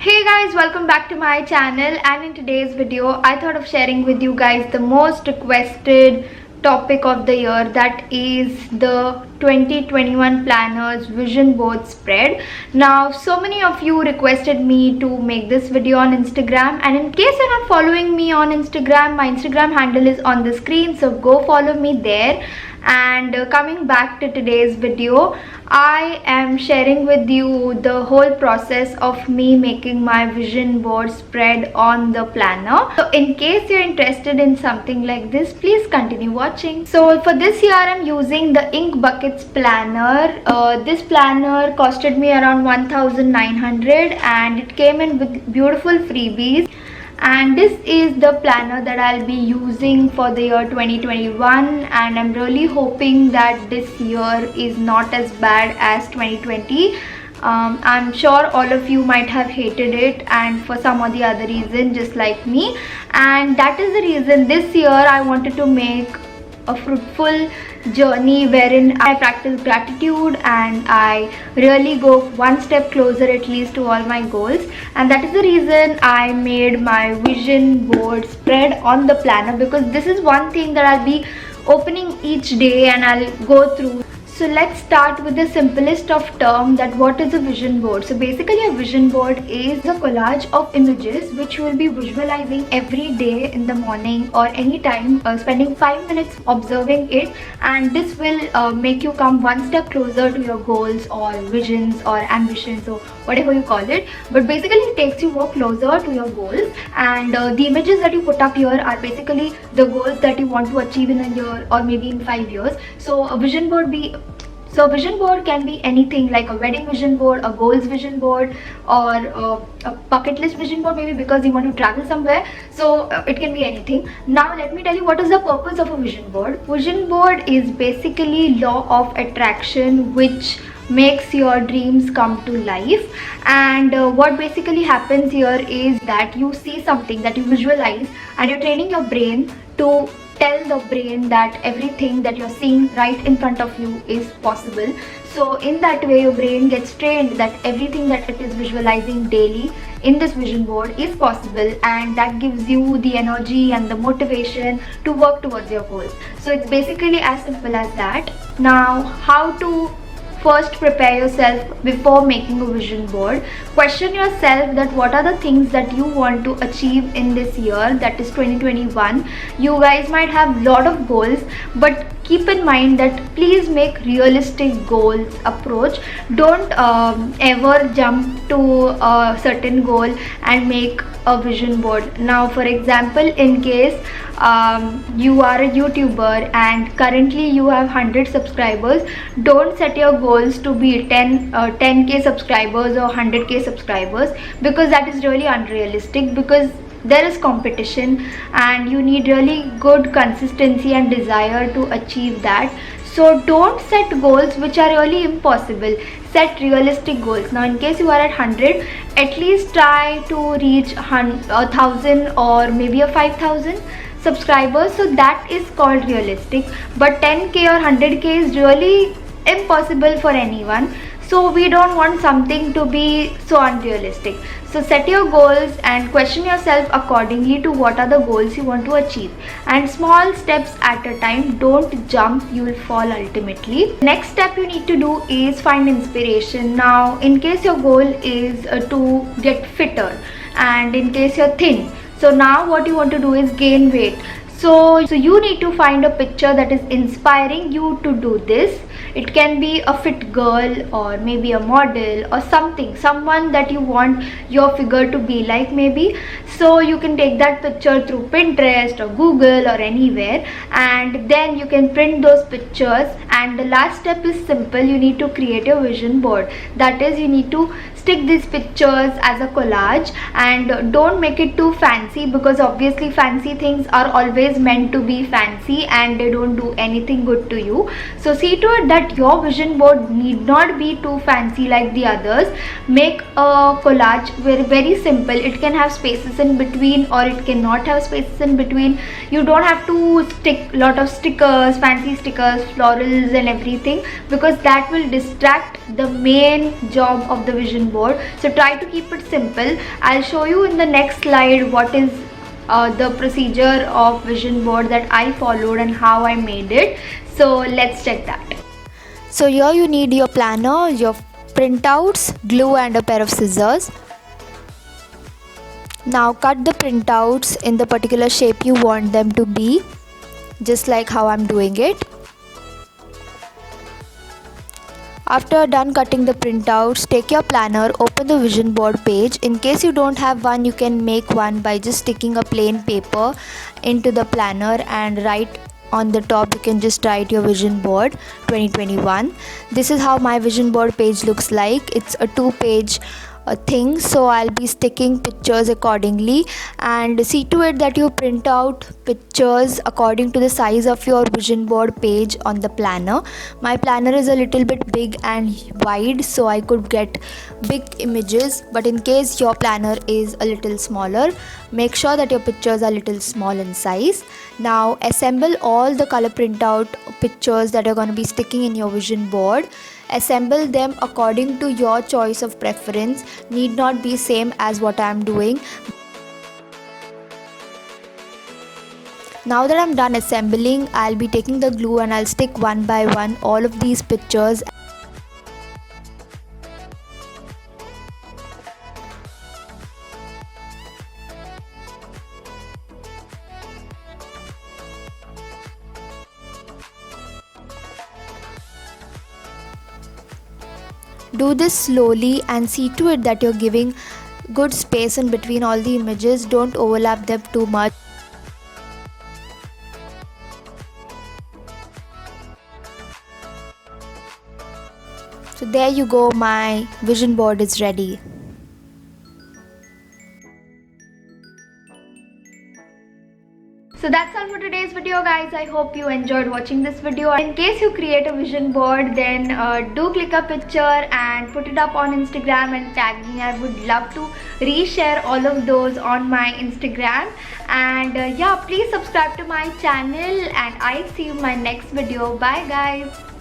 Hey guys, welcome back to my channel, and in today's video I thought of sharing with you guys the most requested topic of the year, that is the 2021 planners vision board spread. Now so many of you requested me to make this video on Instagram, and in case you're not following me on Instagram, my Instagram handle is on the screen, so go follow me there. And coming back to today's video, I am sharing with you the whole process of me making my vision board spread on the planner. So in case you're interested in something like this, please continue watching. So for this year I'm using the Ink Buckets planner. This planner costed me around 1900 and it came in with beautiful freebies. And this is the planner that I'll be using for the year 2021, and I'm really hoping that this year is not as bad as 2020. I'm sure all of you might have hated it, and for some or the other reason, just like me, and that is the reason this year I wanted to make a fruitful journey wherein I practice gratitude and I really go one step closer at least to all my goals. And that is the reason I made my vision board spread on the planner, because this is one thing that I'll be opening each day and I'll go through. So let's start with the simplest of term, that what is a vision board. So basically a vision board is a collage of images which you will be visualizing every day in the morning or any time, spending 5 minutes observing it, and this will make you come one step closer to your goals or visions or ambitions or whatever you call it. But basically it takes you more closer to your goals, and the images that you put up here are basically the goals that you want to achieve in a year or maybe in 5 years. So a vision board can be anything, like a wedding vision board, a goals vision board, or a bucket list vision board, maybe because you want to travel somewhere. So it can be anything. Now let me tell you what is the purpose of a vision board. Vision board is basically law of attraction, which makes your dreams come to life. And what basically happens here is that you see something that you visualize, and you're training your brain to tell the brain that everything that you're seeing right in front of you is possible. So in that way your brain gets trained that everything that it is visualizing daily in this vision board is possible, and that gives you the energy and the motivation to work towards your goals. So it's basically as simple as that. Now, how to first prepare yourself before making a vision board. Question yourself that what are the things that you want to achieve in this year, that is 2021. You guys might have lot of goals, but keep in mind that please make realistic goals approach. Don't ever jump to a certain goal and make a vision board. Now for example, in case you are a YouTuber and currently you have 100 subscribers, don't set your goals to be 10k subscribers or 100k subscribers, because that is really unrealistic, because there is competition and you need really good consistency and desire to achieve that. So don't set goals which are really impossible. Set realistic goals. Now in case you are at 100, at least try to reach 1000 or maybe a 5000 subscribers. So that is called realistic. But 10k or 100k is really impossible for anyone. So we don't want something to be so unrealistic. So set your goals and question yourself accordingly to what are the goals you want to achieve, and small steps at a time. Don't jump, you will fall ultimately. Next step you need to do is find inspiration. Now in case your goal is to get fitter, and in case you're thin, so now what you want to do is gain weight. So you need to find a picture that is inspiring you to do this. It can be a fit girl or maybe a model or someone that you want your figure to be like maybe. So you can take that picture through Pinterest or Google or anywhere, and then you can print those pictures. And the last step is simple. You need to create a vision board. That is, you need to stick these pictures as a collage, and don't make it too fancy, because obviously fancy things are always meant to be fancy and they don't do anything good to you. So see to that your vision board need not be too fancy like the others. Make a collage very simple. It can have spaces in between or it cannot have spaces in between. You don't have to stick lot of stickers, fancy stickers, florals and everything, because that will distract the main job of the vision board. So try to keep it simple. I'll show you in the next slide what is the procedure of vision board that I followed and how I made it. So let's check that. So here you need your planner, your printouts, glue and a pair of scissors. Now cut the printouts in the particular shape you want them to be, just like how I'm doing it. After done cutting the printouts, take your planner, open the vision board page. In case you don't have one, you can make one by just sticking a plain paper into the planner and write on the top, you can just write your vision board 2021. This is how my vision board page looks like. It's a 2-page thing, so I'll be sticking pictures accordingly, and see to it that you print out pictures according to the size of your vision board page on the planner. My planner is a little bit big and wide, so I could get big images, but in case your planner is a little smaller, make sure that your pictures are little small in size. Now assemble all the color printout pictures that are going to be sticking in your vision board. Assemble them according to your choice of preference, need not be same as what I am doing. Now that I'm done assembling, I'll be taking the glue and I'll stick one by one all of these pictures. Do this slowly and see to it that you're giving good space in between all the images. Don't overlap them too much. So there you go, my vision board is ready. So that's all for today's video, guys. I hope you enjoyed watching this video. In case you create a vision board, then do click a picture and put it up on Instagram and tag me. I would love to reshare all of those on my Instagram. And yeah, please subscribe to my channel and I'll see you in my next video. Bye guys.